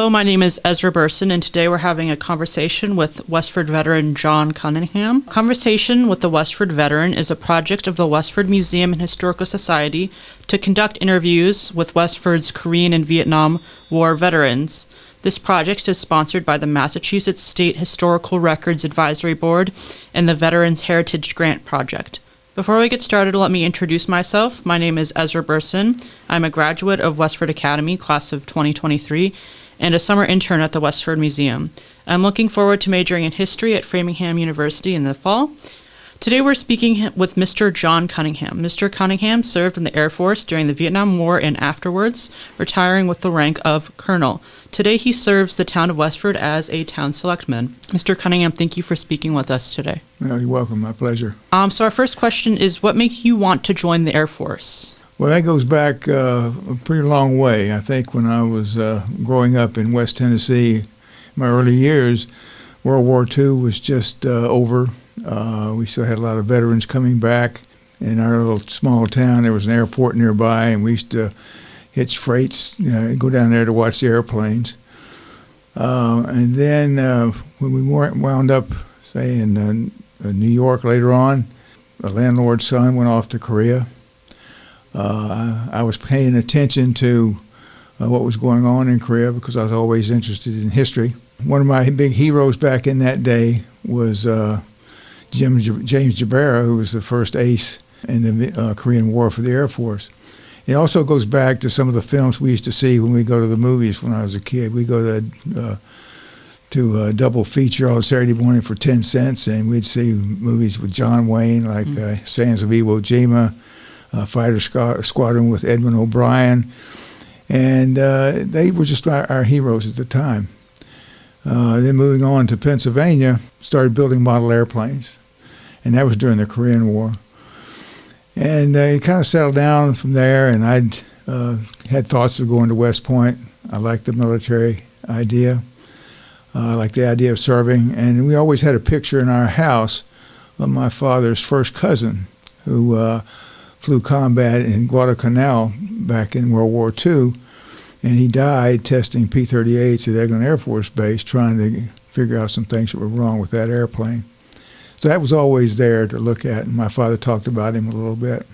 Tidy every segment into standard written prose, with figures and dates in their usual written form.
Hello, my name is Ezra Berson, and today we're having a conversation with Westford veteran John Cunningham. Conversation with the Westford veteran is a project of the Westford Museum and Historical Society to conduct interviews with Westford's Korean and Vietnam War veterans. This project is sponsored by the Massachusetts State Historical Records Advisory Board and the Veterans Heritage Grant Project. Before we get started, let me introduce myself. My name is Ezra Berson. I'm a graduate of Westford Academy, class of 2023, and a summer intern at the Westford Museum. I'm looking forward to majoring in history at Framingham University in the fall. Today we're speaking with Mr. John Cunningham. Mr. Cunningham served in the Air Force during the Vietnam War and afterwards, retiring with the rank of colonel. Today he serves the town of Westford as a town selectman. Mr. Cunningham, thank you for speaking with us today. Well, you're welcome. My pleasure. So our first question is, what makes you want to join the Air Force? Well, that goes back a pretty long way. I think when I was growing up in West Tennessee, in my early years, World War II was just over. We still had a lot of veterans coming back. In our little small town, there was an airport nearby, and we used to hitch freights, go down there to watch the airplanes. And then when we wound up, say, in New York later on, a landlord's son went off to Korea. I was paying attention to what was going on in Korea because I was always interested in history. One of my big heroes back in that day was James Jabara, who was the first ace in the Korean War for the Air Force. It also goes back to some of the films we used to see when we go to the movies when I was a kid. We go to a double feature on Saturday morning for 10 cents, and we'd see movies with John Wayne, like Sands of Iwo Jima, Fighter Squadron with Edmund O'Brien, and they were just our heroes at the time. Then moving on to Pennsylvania, started building model airplanes, and that was during the Korean War. And it kind of settled down from there, and I'd had thoughts of going to West Point. I liked the military idea. I liked the idea of serving, and we always had a picture in our house of my father's first cousin, who flew combat in Guadalcanal back in World War II, and he died testing P-38s at Eglin Air Force Base, trying to figure out some things that were wrong with that airplane. So that was always there to look at, and my father talked about him a little bit.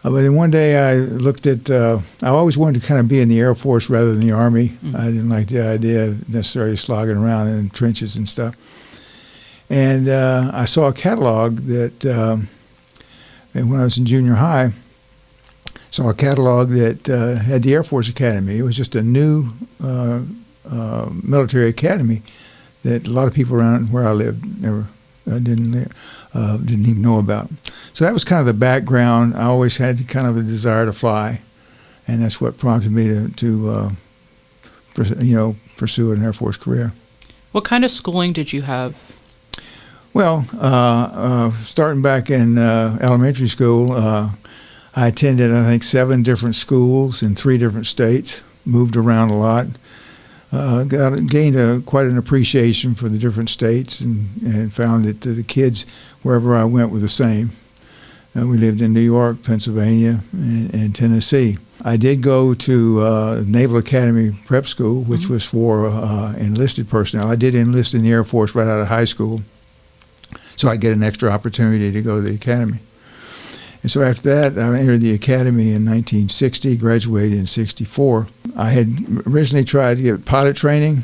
But then one day I looked at, I always wanted to kind of be in the Air Force rather than the Army. I didn't like the idea of necessarily slogging around in trenches and stuff. And I saw a catalog that, and when I was in junior high, saw a catalog that had the Air Force Academy. It was just a new military academy that a lot of people around where I lived never didn't even know about. So that was kind of the background. I always had kind of a desire to fly, and that's what prompted me to pursue an Air Force career. What kind of schooling did you have? Well, starting back in elementary school, I attended, I think, 7 different schools in 3 different states, moved around a lot, gained quite an appreciation for the different states, and found that the kids, wherever I went, were the same. We lived in New York, Pennsylvania, and Tennessee. I did go to Naval Academy Prep School, which was for enlisted personnel. I did enlist in the Air Force right out of high school, so I get an extra opportunity to go to the academy. And so after that, I entered the academy in 1960, graduated in 64. I had originally tried to get pilot training,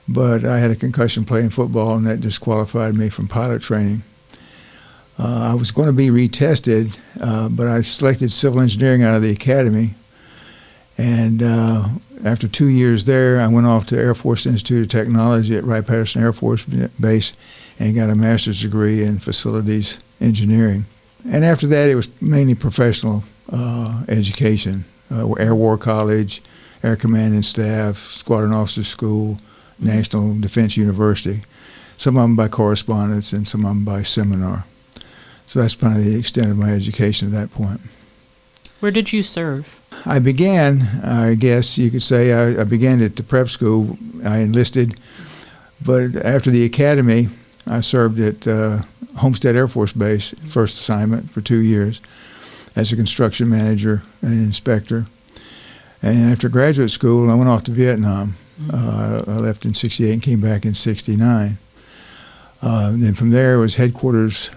but I had a concussion playing football, and that disqualified me from pilot training. I was going to be retested, but I selected civil engineering out of the academy. And after 2 years there, I went off to Air Force Institute of Technology at Wright-Patterson Air Force Base and got a master's degree in facilities engineering. And after that, it was mainly professional education, Air War College, Air Command and Staff, Squadron Officers School, National Defense University, some of them by correspondence and some of them by seminar. So that's kind of the extent of my education at that point. Where did you serve? I began, I guess you could say, I began at the prep school. I enlisted, but after the academy, I served at Homestead Air Force Base, first assignment for 2 years, as a construction manager and inspector. And after graduate school, I went off to Vietnam. I left in '68 and came back in '69. Then from there was headquarters,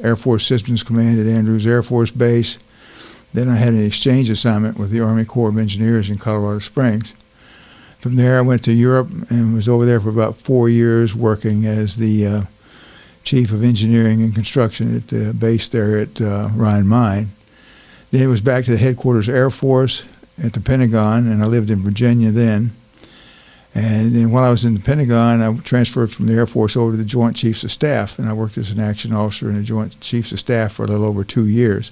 Air Force Systems Command at Andrews Air Force Base. Then I had an exchange assignment with the Army Corps of Engineers in Colorado Springs. From there, I went to Europe and was over there for about 4 years working as the Chief of Engineering and Construction at the base there at Rhine Mine. Then it was back to the headquarters Air Force at the Pentagon, and I lived in Virginia then. And then while I was in the Pentagon, I transferred from the Air Force over to the Joint Chiefs of Staff, and I worked as an action officer in the Joint Chiefs of Staff for a little over 2 years.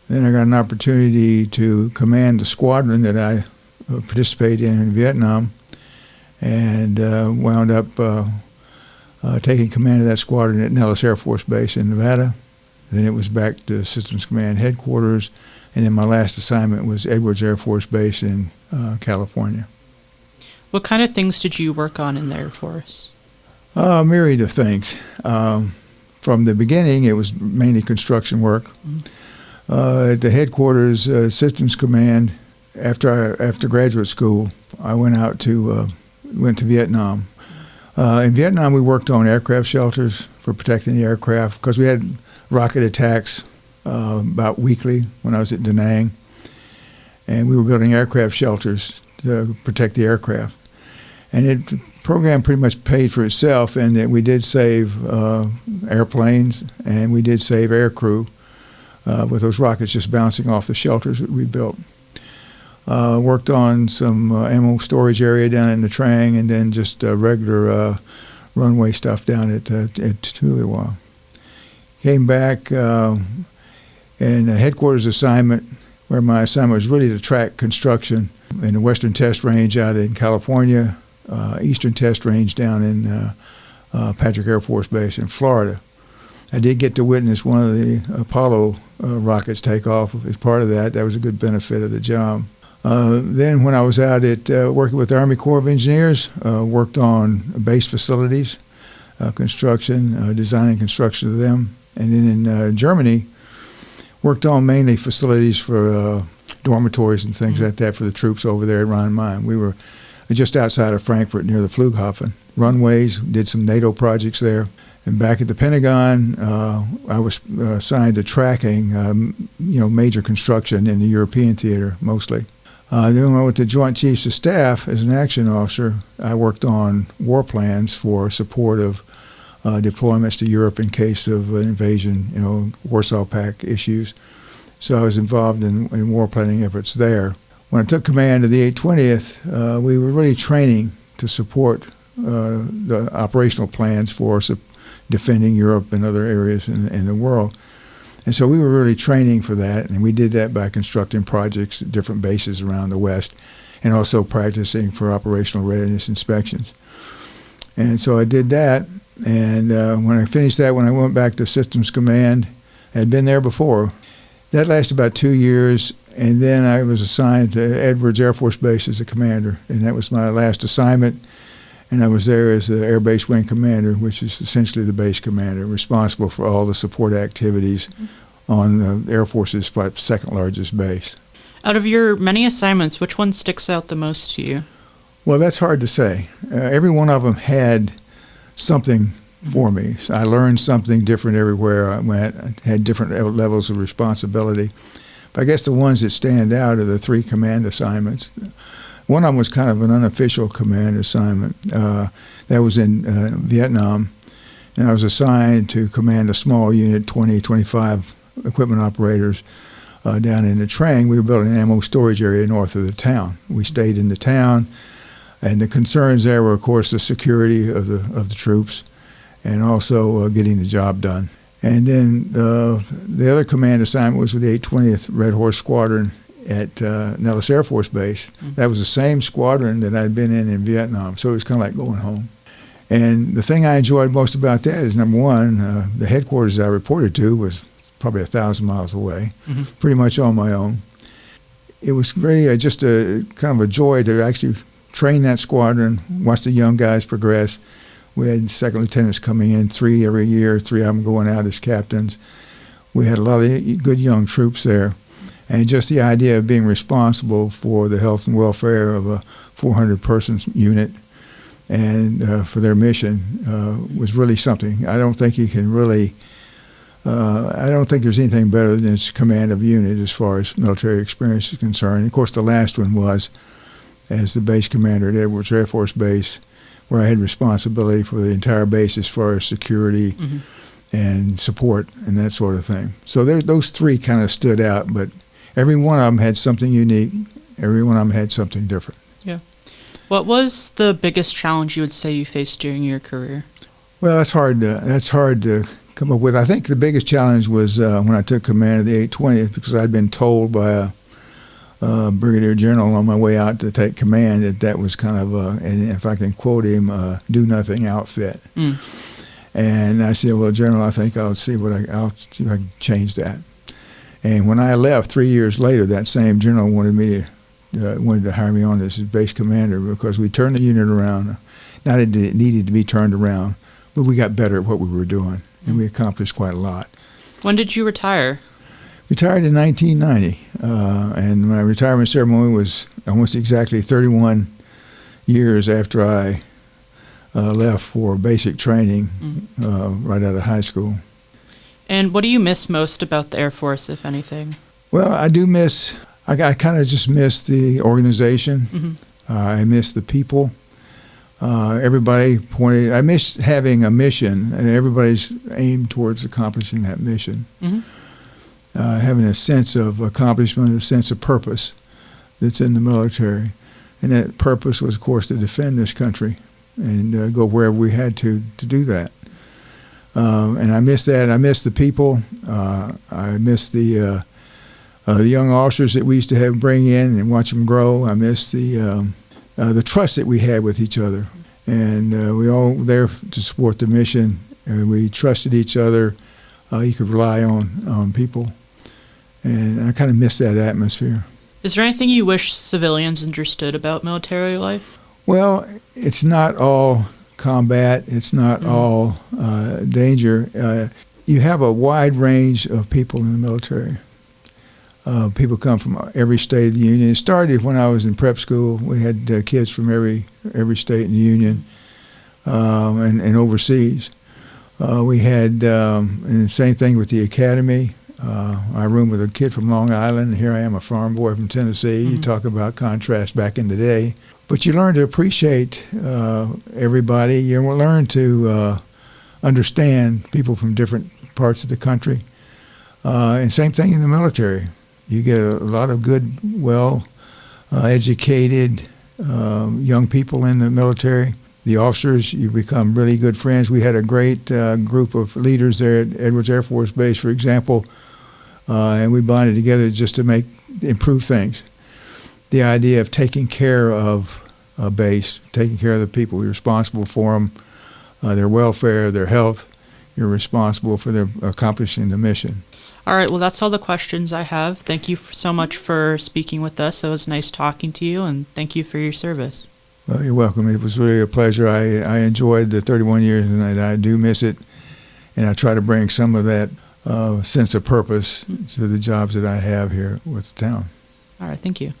Then I got an opportunity to command the squadron that I participated in Vietnam, and wound up taking command of that squadron at Nellis Air Force Base in Nevada. Then it was back to Systems Command headquarters, and then my last assignment was Edwards Air Force Base in California. What kind of things did you work on in the Air Force? A myriad of things. From the beginning, it was mainly construction work. At the headquarters Systems Command, after graduate school, I went to Vietnam. In Vietnam, we worked on aircraft shelters for protecting the aircraft because we had rocket attacks about weekly when I was at Da Nang, and we were building aircraft shelters to protect the aircraft. And the program pretty much paid for itself in that we did save airplanes and we did save aircrew with those rockets just bouncing off the shelters that we built. Worked on some ammo storage area down in the Trang, and then just regular runway stuff down at Tui Wa. Came back in a headquarters assignment, where my assignment was really to track construction in the Western Test Range out in California, Eastern Test Range down in Patrick Air Force Base in Florida. I did get to witness one of the Apollo rockets take off as part of that. That was a good benefit of the job. Then when I was out at working with the Army Corps of Engineers, worked on base facilities, construction, designing construction of them. And then in Germany, worked on mainly facilities for dormitories and things like that for the troops over there at Rhine-Main. We were just outside of Frankfurt near the Flughafen. Runways, did some NATO projects there. And back at the Pentagon, I was assigned to tracking, major construction in the European theater mostly. Then when I went to Joint Chiefs of Staff as an action officer, I worked on war plans for support of deployments to Europe in case of invasion, Warsaw Pact issues. So I was involved in war planning efforts there. When I took command of the 820th, we were really training to support the operational plans for defending Europe and other areas in the world. And so we were really training for that, and we did that by constructing projects at different bases around the West and also practicing for operational readiness inspections. And so I did that, and when I finished that, when I went back to Systems Command, I had been there before. That lasted about 2 years, and then I was assigned to Edwards Air Force Base as a commander, and that was my last assignment. And I was there as the Air Base Wing Commander, which is essentially the base commander, responsible for all the support activities on the Air Force's second largest base. Out of your many assignments, which one sticks out the most to you? Well, that's hard to say. Every one of them had something for me. So I learned something different everywhere I went. I had different levels of responsibility. But I guess the ones that stand out are the 3 command assignments. One of them was kind of an unofficial command assignment. That was in Vietnam, and I was assigned to command a small unit, 20, 25 equipment operators down in the Trang. We were building an ammo storage area north of the town. We stayed in the town, and the concerns there were, of course, the security of the troops and also getting the job done. And then the other command assignment was with the 820th Red Horse Squadron at Nellis Air Force Base. That was the same squadron that I'd been in Vietnam, so it was kind of like going home. And the thing I enjoyed most about that is, number one, the headquarters I reported to was probably 1,000 miles away, pretty much on my own. It was really just a kind of a joy to actually train that squadron, watch the young guys progress. We had second lieutenants coming in, 3 every year, 3 of them going out as captains. We had a lot of good young troops there. And just the idea of being responsible for the health and welfare of a 400-person unit and for their mission was really something. I don't think you can really, I don't think there's anything better than its command of a unit as far as military experience is concerned. Of course, the last one was as the base commander at Edwards Air Force Base, where I had responsibility for the entire base as far as security and support and that sort of thing. So those three kind of stood out, but every one of them had something unique. Every one of them had something different. Yeah. What was the biggest challenge you would say you faced during your career? Well, that's hard to come up with. I think the biggest challenge was when I took command of the 820th, because I'd been told by a brigadier general on my way out to take command that was kind of and if I can quote him, do nothing outfit. And I said, well, General, I think I'll see if I can change that. And when I left 3 years later, that same general wanted to hire me on as his base commander because we turned the unit around. Not that it needed to be turned around, but we got better at what we were doing, and we accomplished quite a lot. When did you retire? Retired in 1990, and my retirement ceremony was almost exactly 31 years after I left for basic training right out of high school. And what do you miss most about the Air Force, if anything? Well, I kind of just miss the organization. I miss the people. I miss having a mission, and everybody's aimed towards accomplishing that mission. Having a sense of accomplishment, a sense of purpose that's in the military. And that purpose was, of course, to defend this country and go wherever we had to do that. And I miss that. I miss the people. I miss the young officers that we used to bring in and watch them grow. I miss the trust that we had with each other. And we all there to support the mission. We trusted each other. You could rely on people. And I kind of miss that atmosphere. Is there anything you wish civilians understood about military life? Well, it's not all combat. It's not all danger. You have a wide range of people in the military. People come from every state of the Union. It started when I was in prep school. We had kids from every state in the Union and overseas. We had, and the same thing with the academy. I roomed with a kid from Long Island, and here I am, a farm boy from Tennessee. You talk about contrast back in the day. But you learn to appreciate everybody. You learn to understand people from different parts of the country. And same thing in the military. You get a lot of good, educated young people in the military. The officers, you become really good friends. We had a great group of leaders there at Edwards Air Force Base, for example, and we bonded together just to improve things. The idea of taking care of a base, taking care of the people. You're responsible for them, their welfare, their health. You're responsible for their accomplishing the mission. All right, well, that's all the questions I have. Thank you so much for speaking with us. It was nice talking to you, and thank you for your service. Well, you're welcome. It was really a pleasure. I enjoyed the 31 years, and I do miss it. And I try to bring some of that sense of purpose to the jobs that I have here with the town. All right, thank you.